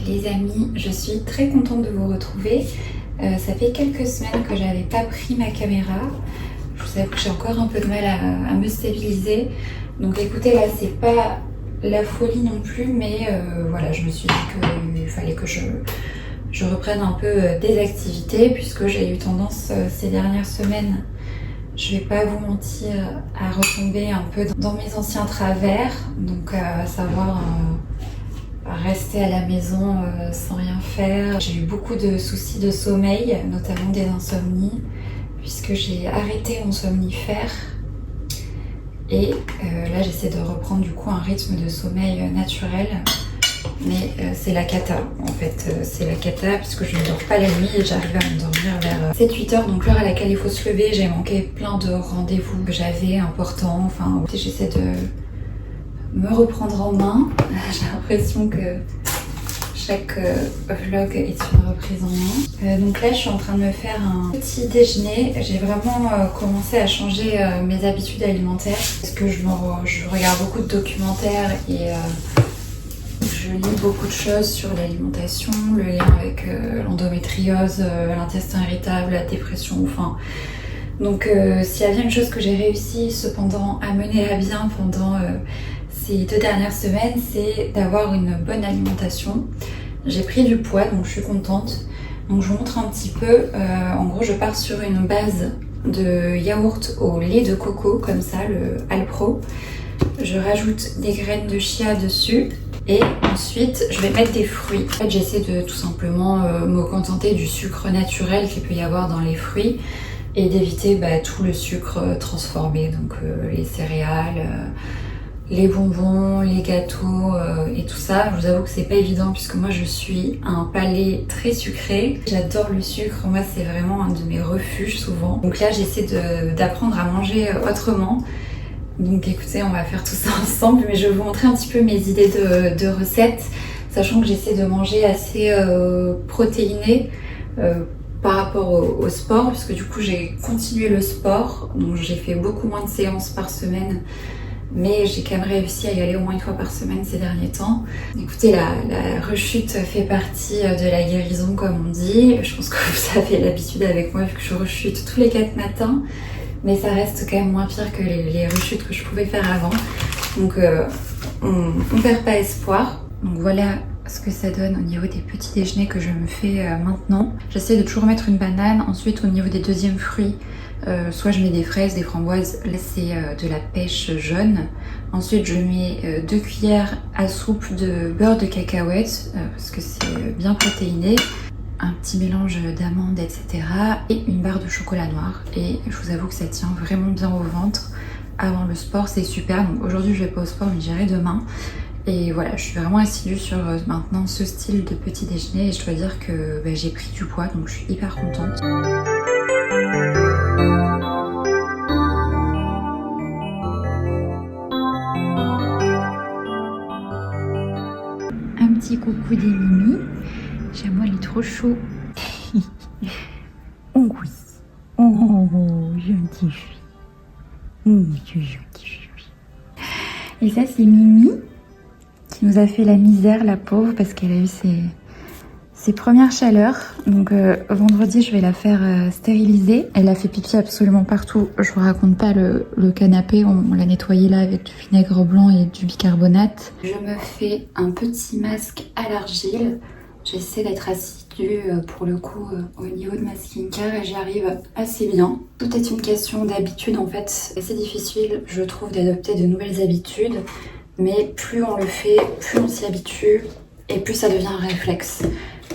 Les amis, je suis très contente de vous retrouver. Ça fait quelques semaines que j'avais pas pris ma caméra. Je vous avoue que j'ai encore un peu de mal à me stabiliser. Donc écoutez, là c'est pas la folie non plus, mais voilà, je me suis dit qu'il fallait que je reprenne un peu des activités puisque j'ai eu tendance ces dernières semaines, je vais pas vous mentir, à retomber un peu dans mes anciens travers. Donc à savoir rester à la maison sans rien faire. J'ai eu beaucoup de soucis de sommeil, notamment des insomnies, puisque j'ai arrêté mon somnifère. Et là j'essaie de reprendre du coup un rythme de sommeil naturel. Mais c'est la cata en fait, c'est la cata puisque je ne dors pas la nuit et j'arrive à m'endormir vers 7-8 heures, donc l'heure à laquelle il faut se lever. J'ai manqué plein de rendez-vous que j'avais importants, enfin j'essaie de me reprendre en main. J'ai l'impression que chaque vlog est une reprise en main. Donc là je suis en train de me faire un petit déjeuner. J'ai vraiment commencé à changer mes habitudes alimentaires parce que je regarde beaucoup de documentaires et je lis beaucoup de choses sur l'alimentation, le lien avec l'endométriose, l'intestin irritable, la dépression, enfin. Donc s'il y a bien une chose que j'ai réussi cependant à mener à bien pendant ces 2 dernières semaines, c'est d'avoir une bonne alimentation. J'ai pris du poids, donc je suis contente. Donc je vous montre un petit peu. En gros, je pars sur une base de yaourt au lait de coco, comme ça, le Alpro. Je rajoute des graines de chia dessus. Et ensuite, je vais mettre des fruits. En fait, j'essaie de tout simplement me contenter du sucre naturel qu'il peut y avoir dans les fruits et d'éviter tout le sucre transformé, donc les céréales, les bonbons, les gâteaux et tout ça. Je vous avoue que c'est pas évident puisque moi je suis un palais très sucré. J'adore le sucre, moi c'est vraiment un de mes refuges souvent. Donc là j'essaie d'apprendre à manger autrement. Donc écoutez, on va faire tout ça ensemble, mais je vais vous montrer un petit peu mes idées de recettes, sachant que j'essaie de manger assez protéiné par rapport au sport, puisque du coup j'ai continué le sport, donc j'ai fait beaucoup moins de séances par semaine, mais j'ai quand même réussi à y aller au moins 1 fois par semaine ces derniers temps. Écoutez, la rechute fait partie de la guérison comme on dit. Je pense que vous avez l'habitude avec moi vu que je rechute tous les 4 matins. Mais ça reste quand même moins pire que les rechutes que je pouvais faire avant. Donc on perd pas espoir. Donc voilà ce que ça donne au niveau des petits déjeuners que je me fais maintenant. J'essaie de toujours mettre une banane. Ensuite au niveau des deuxièmes fruits, soit je mets des fraises, des framboises. Là c'est de la pêche jaune. Ensuite je mets 2 cuillères à soupe de beurre de cacahuète parce que c'est bien protéiné. Un petit mélange d'amandes, etc. et une barre de chocolat noir. Et je vous avoue que ça tient vraiment bien au ventre. Avant le sport, c'est super. Donc aujourd'hui, je vais pas au sport, mais j'irai demain. Et voilà, je suis vraiment assidue sur maintenant ce style de petit déjeuner. Et je dois dire que j'ai pris du poids, donc je suis hyper contente. Un petit coucou des Mimi. Moi, il est trop chaud. Oh oui. Oh, gentil fille. Oh, tu gentil fille. Et ça, c'est Mimi qui nous a fait la misère, la pauvre, parce qu'elle a eu ses premières chaleurs. Donc, vendredi, je vais la faire stériliser. Elle a fait pipi absolument partout. Je vous raconte pas le canapé. On l'a nettoyé là avec du vinaigre blanc et du bicarbonate. Je me fais un petit masque à l'argile. J'essaie d'être assidue pour le coup au niveau de ma skincare et j'y arrive assez bien. Tout est une question d'habitude en fait. C'est assez difficile, je trouve, d'adopter de nouvelles habitudes. Mais plus on le fait, plus on s'y habitue et plus ça devient un réflexe.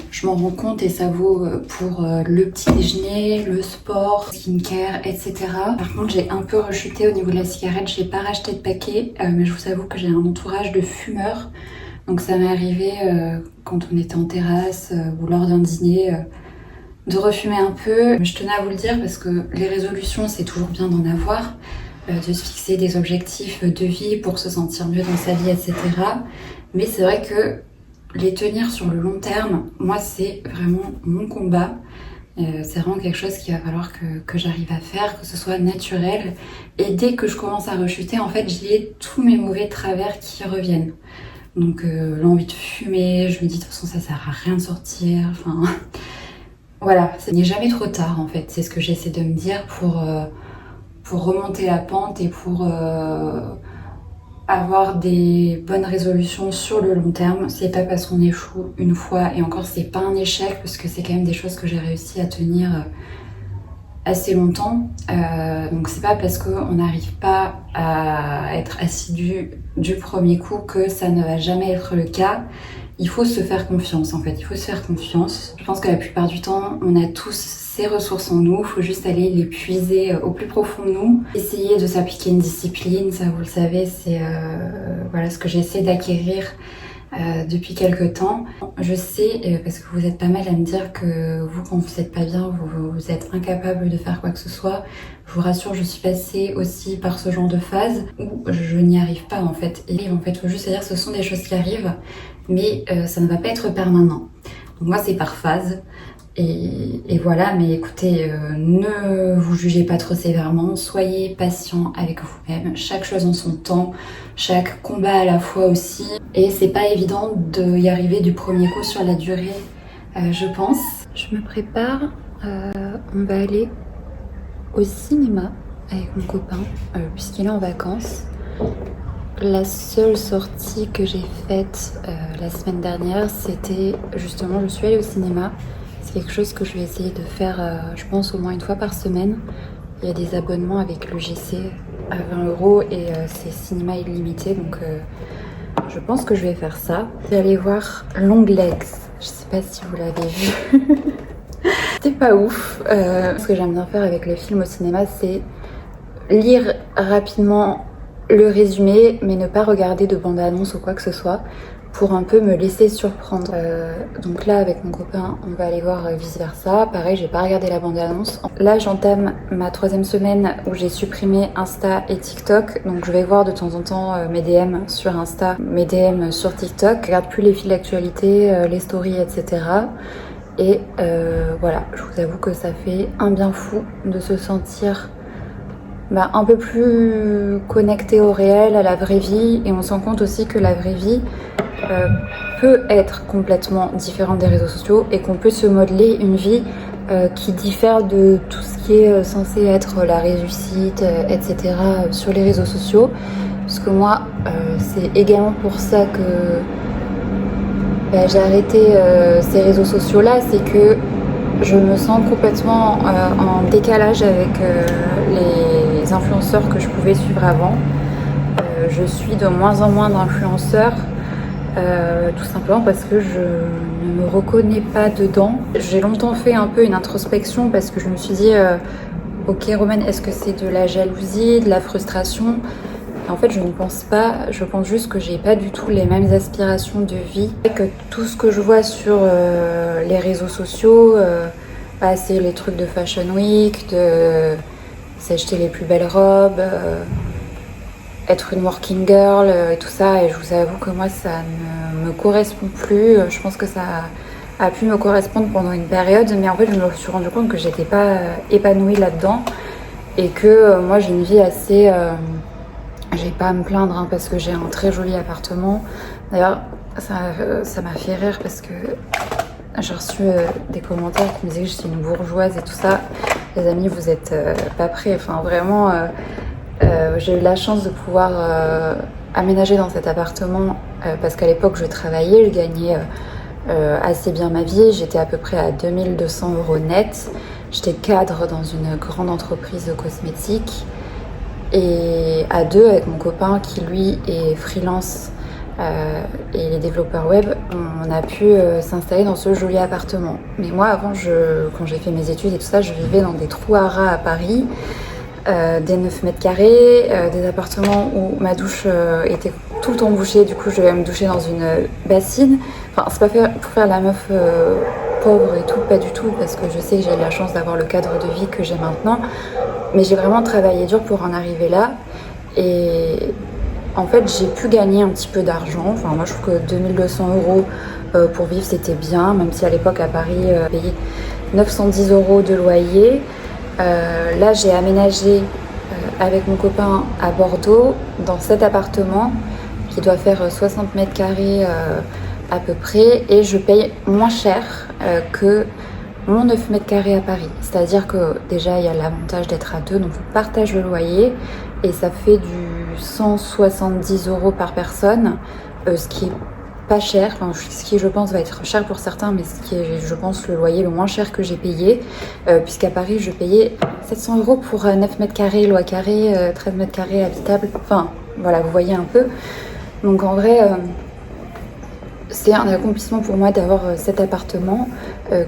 Je m'en rends compte et ça vaut pour le petit déjeuner, le sport, skincare, etc. Par contre, j'ai un peu rechuté au niveau de la cigarette. J'ai pas racheté de paquet, mais je vous avoue que j'ai un entourage de fumeurs. Donc ça m'est arrivé quand on était en terrasse ou lors d'un dîner de refumer un peu. Je tenais à vous le dire parce que les résolutions, c'est toujours bien d'en avoir, de se fixer des objectifs de vie pour se sentir mieux dans sa vie, etc. Mais c'est vrai que les tenir sur le long terme, moi c'est vraiment mon combat. C'est vraiment quelque chose qu'il va falloir que j'arrive à faire, que ce soit naturel. Et dès que je commence à rechuter, en fait, j'ai tous mes mauvais travers qui reviennent. Donc l'envie de fumer, je me dis de toute façon ça sert à rien de sortir, enfin voilà, il n'est jamais trop tard en fait, c'est ce que j'essaie de me dire pour remonter la pente et pour avoir des bonnes résolutions sur le long terme. C'est pas parce qu'on échoue une fois, et encore c'est pas un échec parce que c'est quand même des choses que j'ai réussi à tenir assez longtemps. Donc c'est pas parce qu'on n'arrive pas à être assidu du premier coup que ça ne va jamais être le cas. Il faut se faire confiance en fait, il faut se faire confiance. Je pense que la plupart du temps, on a tous ces ressources en nous, il faut juste aller les puiser au plus profond de nous. Essayer de s'appliquer une discipline, ça vous le savez, c'est voilà ce que j'essaie d'acquérir depuis quelques temps. Je sais, parce que vous êtes pas mal à me dire que vous, quand vous êtes pas bien, vous êtes incapable de faire quoi que ce soit. Je vous rassure, je suis passée aussi par ce genre de phase où je n'y arrive pas en fait. Et en fait, faut juste dire que ce sont des choses qui arrivent, mais ça ne va pas être permanent. Donc moi, c'est par phase. Et voilà, mais écoutez, ne vous jugez pas trop sévèrement, soyez patient avec vous-même, chaque chose en son temps, chaque combat à la fois aussi. Et c'est pas évident d'y arriver du premier coup sur la durée, je pense. Je me prépare, on va aller au cinéma avec mon copain, puisqu'il est en vacances. La seule sortie que j'ai faite la semaine dernière, c'était justement, je suis allée au cinéma. C'est quelque chose que je vais essayer de faire, je pense, au moins une fois par semaine. Il y a des abonnements avec l'UGC à 20 € et c'est cinéma illimité, donc je pense que je vais faire ça. Je vais aller voir Long Legs, je sais pas si vous l'avez vu. C'est pas ouf. Ce que j'aime bien faire avec les films au cinéma, c'est lire rapidement le résumé, mais ne pas regarder de bande-annonce ou quoi que ce soit, pour un peu me laisser surprendre. Donc là, avec mon copain, on va aller voir Vice Versa. Pareil, j'ai pas regardé la bande-annonce. Là, j'entame ma 3e semaine où j'ai supprimé Insta et TikTok. Donc je vais voir de temps en temps mes DM sur Insta, mes DM sur TikTok. Je regarde plus les fils d'actualité, les stories, etc. Et voilà, je vous avoue que ça fait un bien fou de se sentir un peu plus connecté au réel, à la vraie vie. Et on se rend compte aussi que la vraie vie peut être complètement différente des réseaux sociaux et qu'on peut se modeler une vie qui diffère de tout ce qui est censé être la réussite, etc. sur les réseaux sociaux. Parce que moi, c'est également pour ça que j'ai arrêté ces réseaux sociaux-là, c'est que je me sens complètement en décalage avec les influenceurs que je pouvais suivre avant. Je suis de moins en moins d'influenceurs, tout simplement parce que je ne me reconnais pas dedans. J'ai longtemps fait un peu une introspection parce que je me suis dit ok Romaine, est-ce que c'est de la jalousie, de la frustration? En fait, je ne pense pas, je pense juste que j'ai pas du tout les mêmes aspirations de vie. Et que tout ce que je vois sur les réseaux sociaux, c'est les trucs de Fashion Week, de s'acheter les plus belles robes, être une working girl et tout ça. Et je vous avoue que moi, ça ne me correspond plus. Je pense que ça a pu me correspondre pendant une période, mais en fait, je me suis rendu compte que j'étais pas épanouie là-dedans et que moi, j'ai une vie assez... j'ai pas à me plaindre hein, parce que j'ai un très joli appartement. D'ailleurs, ça m'a fait rire parce que j'ai reçu des commentaires qui me disaient que j'étais une bourgeoise et tout ça. Les amis, vous êtes pas prêts. Enfin, vraiment, j'ai eu la chance de pouvoir aménager dans cet appartement parce qu'à l'époque, je travaillais, je gagnais assez bien ma vie. J'étais à peu près à 2200 € net. J'étais cadre dans une grande entreprise cosmétique. Et à deux, avec mon copain qui lui est freelance et les développeurs web, on a pu s'installer dans ce joli appartement. Mais moi avant, quand j'ai fait mes études et tout ça, je vivais dans des trous à rats à Paris, des 9 mètres carrés, des appartements où ma douche était tout le temps bouchée, du coup je devais me doucher dans une bassine. Enfin, c'est pas fait pour faire la meuf pauvre et tout, pas du tout, parce que je sais que j'ai la chance d'avoir le cadre de vie que j'ai maintenant. Mais j'ai vraiment travaillé dur pour en arriver là. Et en fait, j'ai pu gagner un petit peu d'argent. Enfin, moi, je trouve que 2200 € pour vivre, c'était bien. Même si à l'époque, à Paris, je payais 910 € de loyer. Là, j'ai aménagé avec mon copain à Bordeaux, dans cet appartement. qui doit faire 60 mètres carrés à peu près, et je paye moins cher que mon 9 mètres carrés à Paris. C'est-à-dire que déjà il y a l'avantage d'être à deux, donc on partage le loyer et ça fait du 170 € par personne, ce qui est pas cher, enfin, ce qui je pense va être cher pour certains, mais ce qui est je pense le loyer le moins cher que j'ai payé, puisqu'à Paris je payais 700 € pour 9 mètres carrés, loi carré, 13 mètres carrés habitable, enfin voilà, vous voyez un peu. Donc en vrai, c'est un accomplissement pour moi d'avoir cet appartement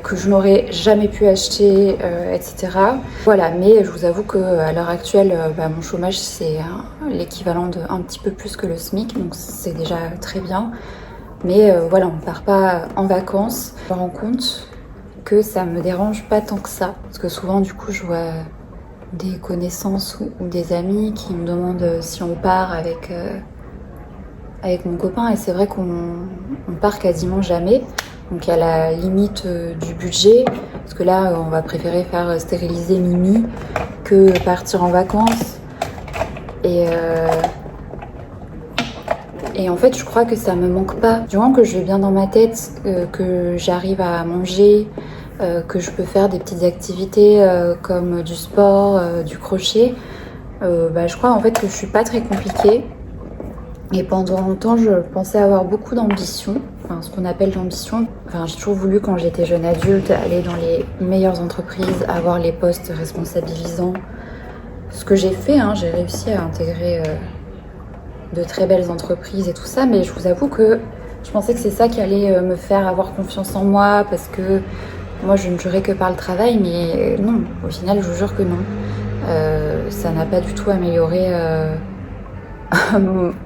que je n'aurais jamais pu acheter, etc. Voilà, mais je vous avoue qu'à l'heure actuelle, mon chômage c'est l'équivalent de un petit peu plus que le SMIC, donc c'est déjà très bien. Mais voilà, on ne part pas en vacances. Je me rends compte que ça me dérange pas tant que ça. Parce que souvent, du coup, je vois des connaissances ou des amis qui me demandent si on part avec mon copain. Et c'est vrai qu'on part quasiment jamais. Donc à la limite du budget. Parce que là, on va préférer faire stériliser Mimi que partir en vacances. Et en fait, je crois que ça me manque pas. Du moment que je vais bien dans ma tête, que j'arrive à manger, que je peux faire des petites activités comme du sport, du crochet, je crois en fait que je suis pas très compliquée. Et pendant longtemps, je pensais avoir beaucoup d'ambition, enfin ce qu'on appelle l'ambition. Enfin, j'ai toujours voulu, quand j'étais jeune adulte, aller dans les meilleures entreprises, avoir les postes responsabilisants. Ce que j'ai fait, j'ai réussi à intégrer de très belles entreprises et tout ça, mais je vous avoue que je pensais que c'est ça qui allait me faire avoir confiance en moi, parce que moi je ne jurais que par le travail, mais non, au final je vous jure que non. Ça n'a pas du tout amélioré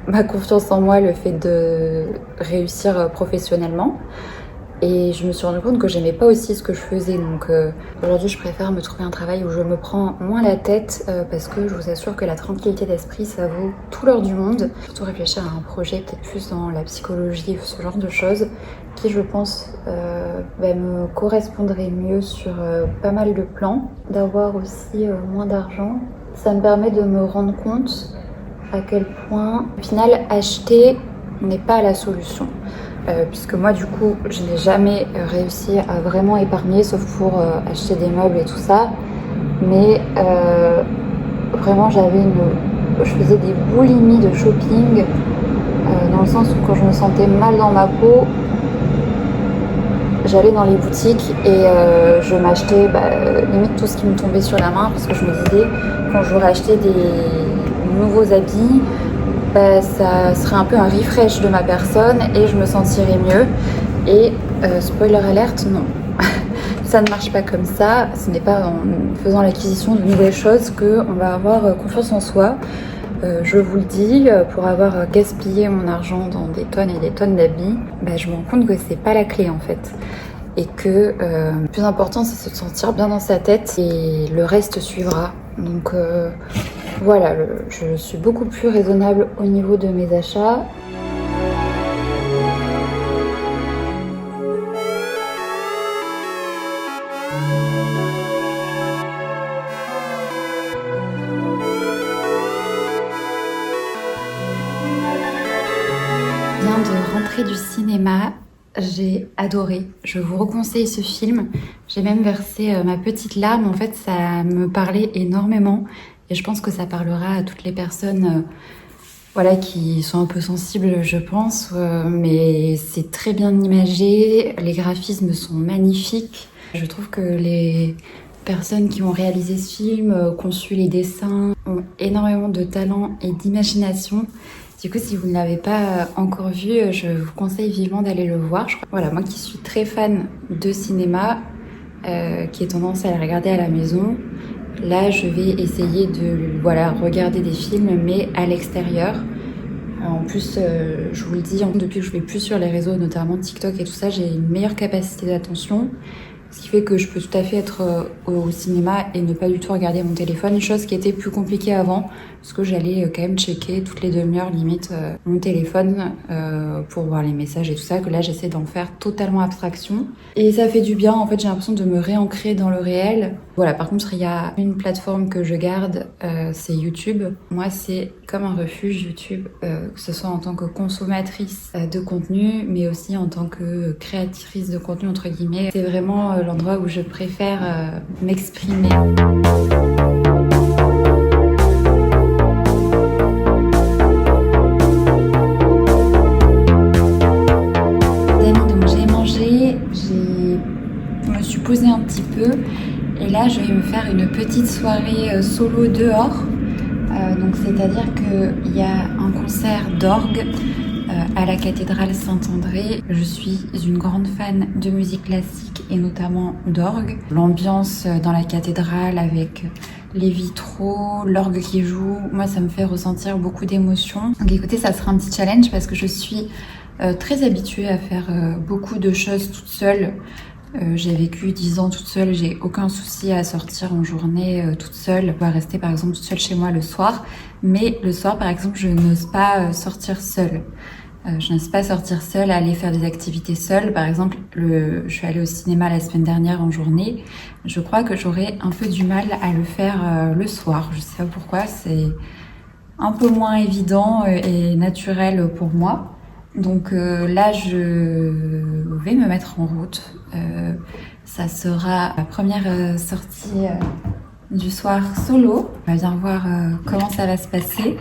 ma confiance en moi, le fait de réussir professionnellement. Et je me suis rendu compte que j'aimais pas aussi ce que je faisais. Donc aujourd'hui, je préfère me trouver un travail où je me prends moins la tête, parce que je vous assure que la tranquillité d'esprit, ça vaut tout l'or du monde. Surtout réfléchir à un projet peut-être plus dans la psychologie ou ce genre de choses qui, je pense, me correspondrait mieux sur pas mal de plans. D'avoir aussi moins d'argent, ça me permet de me rendre compte à quel point, au final, acheter n'est pas la solution. Puisque moi du coup je n'ai jamais réussi à vraiment épargner, sauf pour acheter des meubles et tout ça, mais vraiment je faisais des boulimies de shopping, dans le sens où quand je me sentais mal dans ma peau, j'allais dans les boutiques et je m'achetais limite tout ce qui me tombait sur la main, parce que je me disais, quand j'aurais acheté des nouveaux habits, ça serait un peu un refresh de ma personne et je me sentirais mieux. Et spoiler alerte, non. Ça ne marche pas comme ça. Ce n'est pas en faisant l'acquisition de nouvelles choses qu'on va avoir confiance en soi. Je vous le dis, pour avoir gaspillé mon argent dans des tonnes et des tonnes d'habits, je me rends compte que c'est pas la clé en fait. Et que le plus important, c'est de se sentir bien dans sa tête et le reste suivra. Donc voilà, je suis beaucoup plus raisonnable au niveau de mes achats. Je viens de rentrer du cinéma. J'ai adoré. Je vous reconseille ce film. J'ai même versé ma petite larme. En fait, ça me parlait énormément. Et je pense que ça parlera à toutes les personnes qui sont un peu sensibles, je pense. Mais c'est très bien imagé. Les graphismes sont magnifiques. Je trouve que les personnes qui ont réalisé ce film, conçu les dessins, ont énormément de talent et d'imagination. Du coup, si vous ne l'avez pas encore vu, je vous conseille vivement d'aller le voir. Voilà, moi qui suis très fan de cinéma, qui ai tendance à le regarder à la maison, là, je vais essayer de regarder des films, mais à l'extérieur. En plus, je vous le dis, depuis que je ne vais plus sur les réseaux, notamment TikTok et tout ça, j'ai une meilleure capacité d'attention. Ce qui fait que je peux tout à fait être au cinéma et ne pas du tout regarder mon téléphone, chose qui était plus compliquée avant, parce que j'allais quand même checker toutes les demi-heures limite mon téléphone pour voir les messages et tout ça, que là j'essaie d'en faire totalement abstraction. Et ça fait du bien, en fait j'ai l'impression de me réancrer dans le réel. Voilà, par contre il y a une plateforme que je garde, c'est YouTube. Moi c'est comme un refuge YouTube, que ce soit en tant que consommatrice de contenu, mais aussi en tant que créatrice de contenu entre guillemets. C'est vraiment l'endroit où je préfère m'exprimer. Je me suis posée un petit peu et là je vais me faire une petite soirée solo dehors. Donc c'est-à-dire qu'il y a un concert d'orgue à la cathédrale Saint-André. Je suis une grande fan de musique classique et notamment d'orgue. L'ambiance dans la cathédrale avec les vitraux, l'orgue qui joue, moi ça me fait ressentir beaucoup d'émotions. Donc écoutez, ça sera un petit challenge parce que je suis très habituée à faire beaucoup de choses toute seule. J'ai vécu 10 ans toute seule, j'ai aucun souci à sortir en journée toute seule, à rester par exemple toute seule chez moi le soir. Mais le soir par exemple, je n'ose pas sortir seule. Je n'ose pas sortir seule, aller faire des activités seule. Par exemple, je suis allée au cinéma la semaine dernière en journée. Je crois que j'aurais un peu du mal à le faire le soir. Je sais pas pourquoi, c'est un peu moins évident et naturel pour moi. Donc là, je vais me mettre en route. Ça sera la première sortie du soir solo. On va bien voir comment ça va se passer.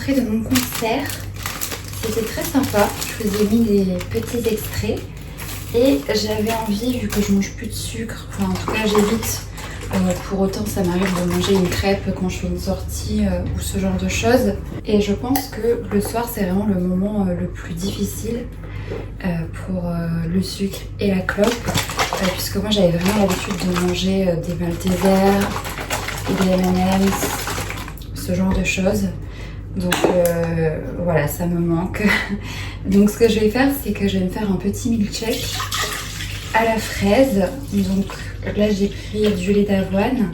De mon concert, c'était très sympa. Je vous ai mis des petits extraits et j'avais envie, vu que je mange plus de sucre, enfin en tout cas j'évite, pour autant ça m'arrive de manger une crêpe quand je fais une sortie ou ce genre de choses, et je pense que le soir c'est vraiment le moment le plus difficile pour le sucre et la clope, puisque moi j'avais vraiment l'habitude de manger des Maltesers et des M&M's, ce genre de choses. Donc voilà, ça me manque. Donc ce que je vais faire, c'est que je vais me faire un petit milkshake à la fraise. Donc là j'ai pris du lait d'avoine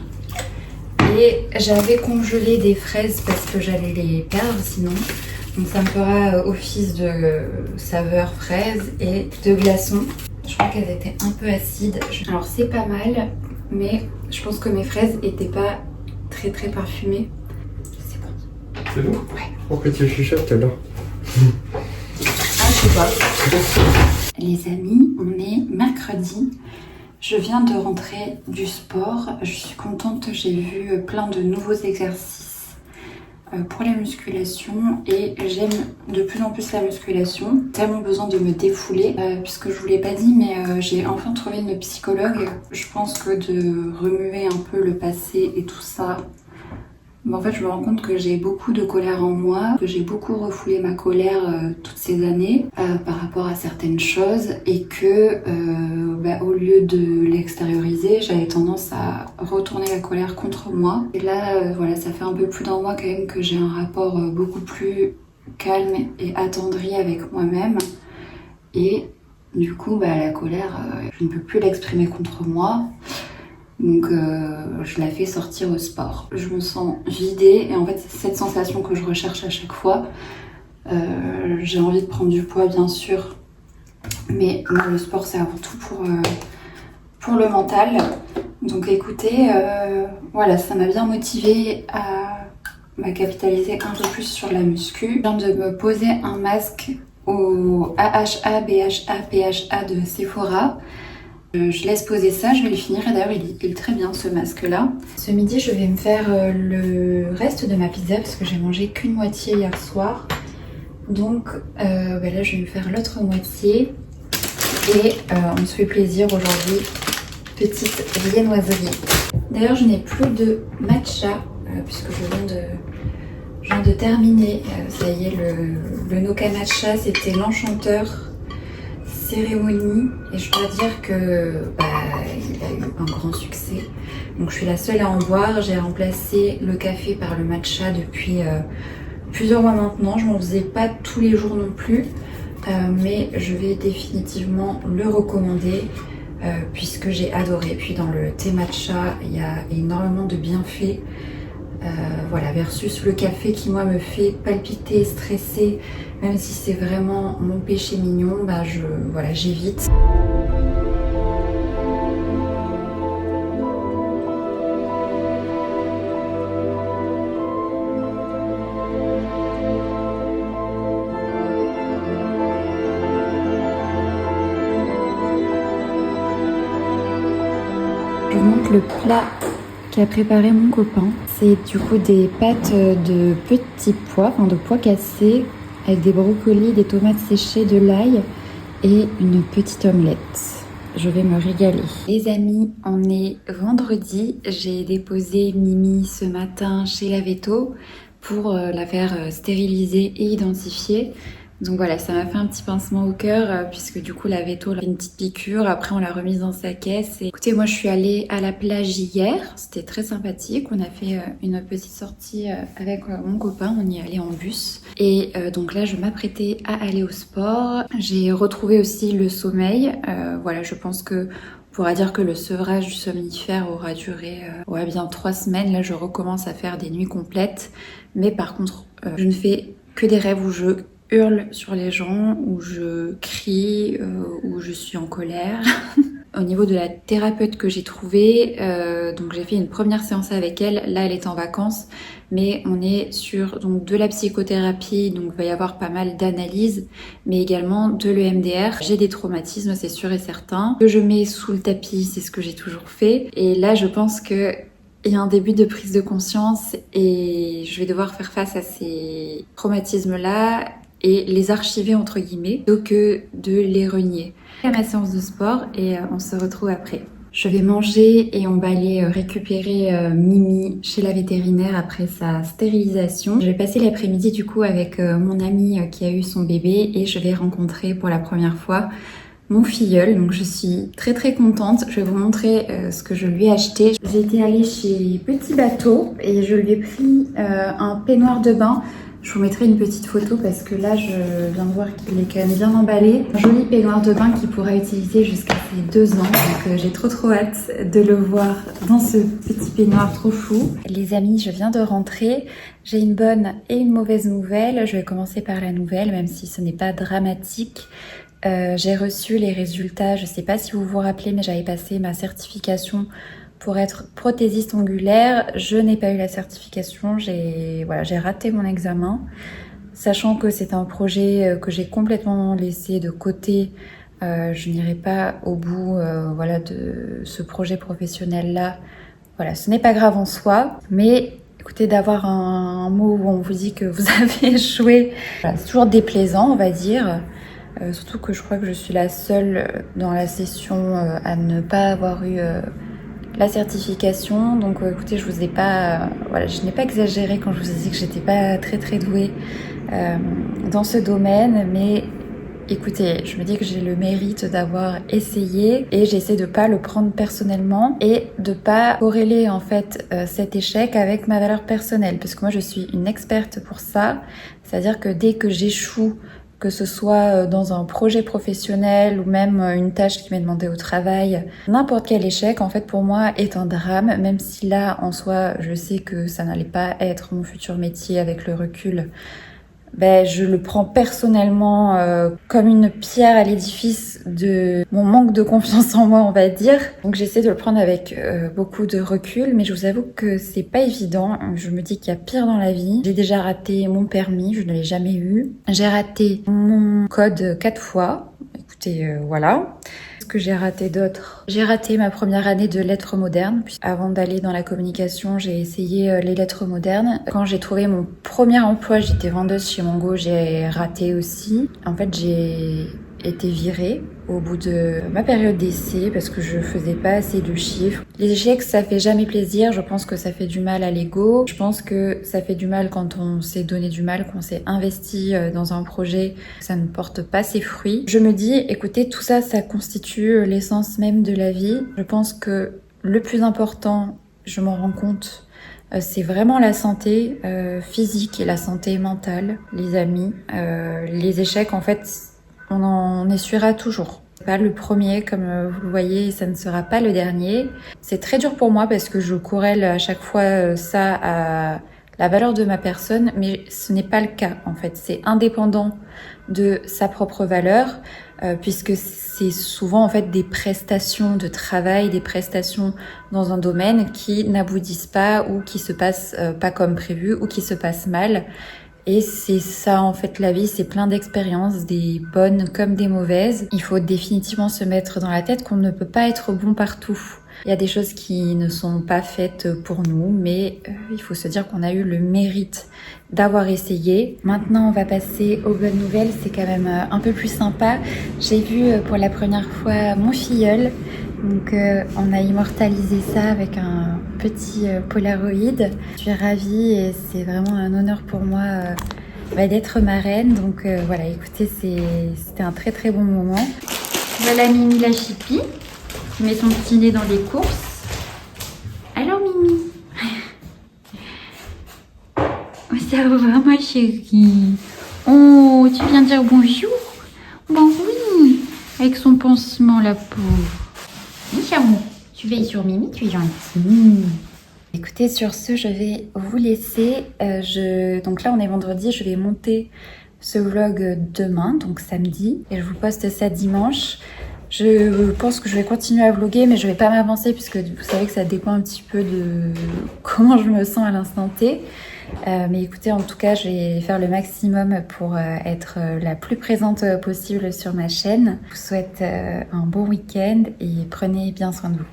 et j'avais congelé des fraises parce que j'allais les perdre sinon. Donc ça me fera office de saveur fraise et de glaçons. Je crois qu'elles étaient un peu acides. Alors c'est pas mal, mais je pense que mes fraises étaient pas très parfumées. C'est bon? Ouais. Pourquoi tu chuchotes alors? Ah, je sais pas. Les amis, on est mercredi. Je viens de rentrer du sport. Je suis contente, j'ai vu plein de nouveaux exercices pour la musculation et j'aime de plus en plus la musculation. Tellement besoin de me défouler puisque je vous l'ai pas dit, mais j'ai enfin trouvé une psychologue. Je pense que de remuer un peu le passé et tout ça, en fait, je me rends compte que j'ai beaucoup de colère en moi, que j'ai beaucoup refoulé ma colère toutes ces années par rapport à certaines choses et que au lieu de l'extérioriser, j'avais tendance à retourner la colère contre moi. Et là, voilà, ça fait un peu plus d'un mois quand même que j'ai un rapport beaucoup plus calme et attendri avec moi-même. Et du coup, la colère, je ne peux plus l'exprimer contre moi. Donc je la fais sortir au sport. Je me sens vidée et en fait c'est cette sensation que je recherche à chaque fois. J'ai envie de prendre du poids bien sûr, mais moi, le sport c'est avant tout pour le mental. Donc écoutez, voilà, ça m'a bien motivée à on va capitaliser un peu plus sur la muscu. Je viens de me poser un masque au AHA, BHA, PHA de Sephora. Je laisse poser ça, je vais le finir et d'ailleurs il est très bien ce masque là. Ce midi je vais me faire le reste de ma pizza parce que j'ai mangé qu'une moitié hier soir. Donc là je vais me faire l'autre moitié et on se fait plaisir aujourd'hui, petite viennoiserie. D'ailleurs je n'ai plus de matcha puisque je viens de terminer, ça y est, le Noka Matcha, c'était l'enchanteur cérémonie et je dois dire que il a eu un grand succès. Donc je suis la seule à en boire. J'ai remplacé le café par le matcha depuis plusieurs mois maintenant. Je m'en faisais pas tous les jours non plus, mais je vais définitivement le recommander puisque j'ai adoré. Puis dans le thé matcha, il y a énormément de bienfaits. Voilà, versus le café qui moi me fait palpiter, stresser, même si c'est vraiment mon péché mignon, j'évite. Je vous montre le plat qu'a préparé mon copain. C'est du coup des pâtes de petits pois, enfin de pois cassés, avec des brocolis, des tomates séchées, de l'ail et une petite omelette. Je vais me régaler. Les amis, on est vendredi. J'ai déposé Mimi ce matin chez la Veto pour la faire stériliser et identifier. Donc voilà, ça m'a fait un petit pincement au cœur puisque du coup la Veto a fait une petite piqûre, après on l'a remise dans sa caisse. Et écoutez, moi je suis allée à la plage hier, c'était très sympathique, on a fait une petite sortie avec mon copain, on y est allé en bus. Et donc là je m'apprêtais à aller au sport, j'ai retrouvé aussi le sommeil, voilà, je pense que on pourra dire que le sevrage du somnifère aura duré bien 3 semaines. Là je recommence à faire des nuits complètes, mais par contre je ne fais que des rêves où je hurle sur les gens, où je crie, où je suis en colère. Au niveau de la thérapeute que j'ai trouvée, donc j'ai fait une première séance avec elle, là elle est en vacances, mais on est sur donc de la psychothérapie, donc il va y avoir pas mal d'analyses, mais également de l'EMDR. J'ai des traumatismes, c'est sûr et certain. Ce que je mets sous le tapis, c'est ce que j'ai toujours fait, et là je pense que il y a un début de prise de conscience et je vais devoir faire face à ces traumatismes-là et les archiver entre guillemets plutôt que de les renier. À ma séance de sport et on se retrouve après. Je vais manger et on va aller récupérer Mimi chez la vétérinaire après sa stérilisation. Je vais passer l'après-midi du coup avec mon amie qui a eu son bébé et je vais rencontrer pour la première fois mon filleul, donc je suis très très contente. Je vais vous montrer ce que je lui ai acheté. J'étais allée chez Petit Bateau et je lui ai pris un peignoir de bain. Je vous mettrai une petite photo parce que là je viens de voir qu'il est quand même bien emballé. Un joli peignoir de bain qu'il pourra utiliser jusqu'à ses 2 ans. Donc j'ai trop hâte de le voir dans ce petit peignoir trop chou. Les amis, je viens de rentrer. J'ai une bonne et une mauvaise nouvelle. Je vais commencer par la nouvelle, même si ce n'est pas dramatique. J'ai reçu les résultats, je ne sais pas si vous vous rappelez, mais j'avais passé ma certification pour être prothésiste ongulaire. Je n'ai pas eu la certification, j'ai raté mon examen. Sachant que c'est un projet que j'ai complètement laissé de côté, je n'irai pas au bout de ce projet professionnel-là. Voilà, ce n'est pas grave en soi, mais écoutez, d'avoir un mot où on vous dit que vous avez échoué, c'est toujours déplaisant, on va dire. Surtout que je crois que je suis la seule dans la session à ne pas avoir eu la certification. Donc écoutez, je n'ai pas exagéré quand je vous ai dit que j'étais pas très douée dans ce domaine, mais écoutez, je me dis que j'ai le mérite d'avoir essayé et j'essaie de pas le prendre personnellement et de pas corréler en fait cet échec avec ma valeur personnelle, parce que moi je suis une experte pour ça. C'est-à-dire que dès que j'échoue, que ce soit dans un projet professionnel ou même une tâche qui m'est demandée au travail, n'importe quel échec en fait pour moi est un drame, même si là en soi je sais que ça n'allait pas être mon futur métier avec le recul. je le prends personnellement comme une pierre à l'édifice de mon manque de confiance en moi, on va dire. Donc j'essaie de le prendre avec beaucoup de recul, mais je vous avoue que c'est pas évident. Je me dis qu'il y a pire dans la vie. J'ai déjà raté mon permis, je ne l'ai jamais eu. J'ai raté mon code 4 fois. Écoutez, voilà. Ce que j'ai raté d'autre. J'ai raté ma première année de lettres modernes. Puis avant d'aller dans la communication, j'ai essayé les lettres modernes. Quand j'ai trouvé mon premier emploi, j'étais vendeuse chez Mongo, j'ai raté aussi. En fait, j'ai été virée au bout de ma période d'essai parce que je faisais pas assez de chiffres. Les échecs, ça fait jamais plaisir. Je pense que ça fait du mal à l'ego. Je pense que ça fait du mal quand on s'est donné du mal, qu'on s'est investi dans un projet, ça ne porte pas ses fruits. Je me dis, écoutez, tout ça, ça constitue l'essence même de la vie. Je pense que le plus important, je m'en rends compte, c'est vraiment la santé physique et la santé mentale, les amis. Les échecs, en fait, on en essuiera toujours. C'est pas le premier, comme vous le voyez, ça ne sera pas le dernier. C'est très dur pour moi parce que je corrèle à chaque fois ça à la valeur de ma personne, mais ce n'est pas le cas en fait. C'est indépendant de sa propre valeur, puisque c'est souvent en fait des prestations de travail, des prestations dans un domaine qui n'aboutissent pas ou qui se passent pas comme prévu ou qui se passent mal. Et c'est ça en fait la vie, c'est plein d'expériences, des bonnes comme des mauvaises. Il faut définitivement se mettre dans la tête qu'on ne peut pas être bon partout. Il y a des choses qui ne sont pas faites pour nous, mais il faut se dire qu'on a eu le mérite d'avoir essayé. Maintenant, on va passer aux bonnes nouvelles, c'est quand même un peu plus sympa. J'ai vu pour la première fois mon filleul. Donc on a immortalisé ça avec un petit Polaroid. Je suis ravie et c'est vraiment un honneur pour moi d'être marraine. Donc voilà, écoutez, c'était un très très bon moment. Voilà Mimi la chipie qui met son petit nez dans les courses. Alors Mimi, ça va ma chérie? Oh, tu viens dire bonjour? Bon oui, avec son pansement la pauvre. Charmant, tu veilles sur Mimi, tu es gentille. Écoutez, sur ce, je vais vous laisser. Donc là, on est vendredi, je vais monter ce vlog demain, donc samedi, et je vous poste ça dimanche. Je pense que je vais continuer à vlogger, mais je vais pas m'avancer puisque vous savez que ça dépend un petit peu de comment je me sens à l'instant T. Mais écoutez, en tout cas, je vais faire le maximum pour être la plus présente possible sur ma chaîne. Je vous souhaite un bon week-end et prenez bien soin de vous.